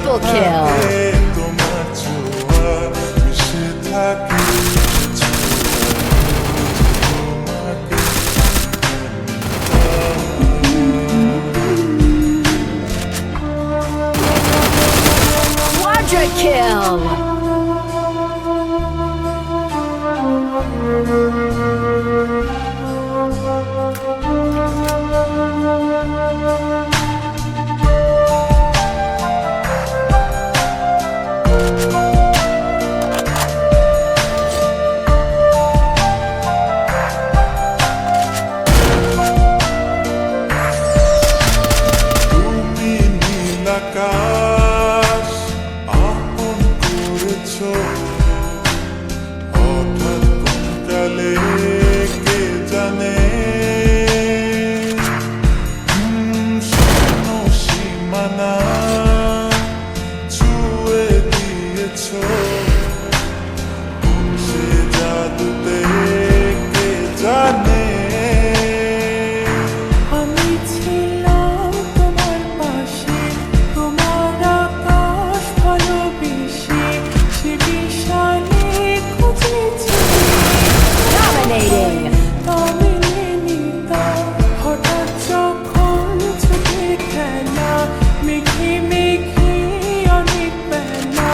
Triple kill. তোমার ছোঁয়া মিশে থাকে Quadra kill. তুমি নীল আকাশ আপন করেছো হঠাৎ কোন কালে কে জানে শূন্য সীমানা ছুঁয়ে দিয়েছো সে জাদুতে কে জানে আমি ছিলাম তোমার পাশে তোমার আকাশ ভালোবেসে সে বিশালে খুঁজেছি Dominating. তবে নিতা হঠাৎ যখন চোখের খেলা মেঘে মেঘে অনেক বেলা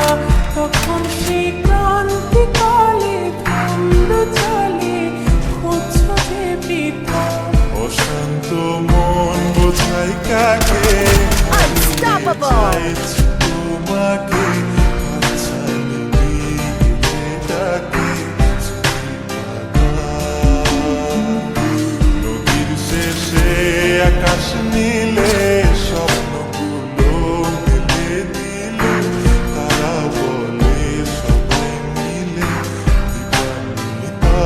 তখন সে ক্রান্তিকালে ধন্দ চলে খুঁজছো যে পিতা অশান্ত মন বোঝাই কাকে Unstoppable. চাইছি তোমাকে আচ্ছাই নিবিড়ে ডাকে নদীর শেষে আকাশ নীলে স্বপ্নগুলো মেলে দিলে তারা বলে সবাই মিলে দিবানিতা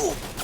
Boom!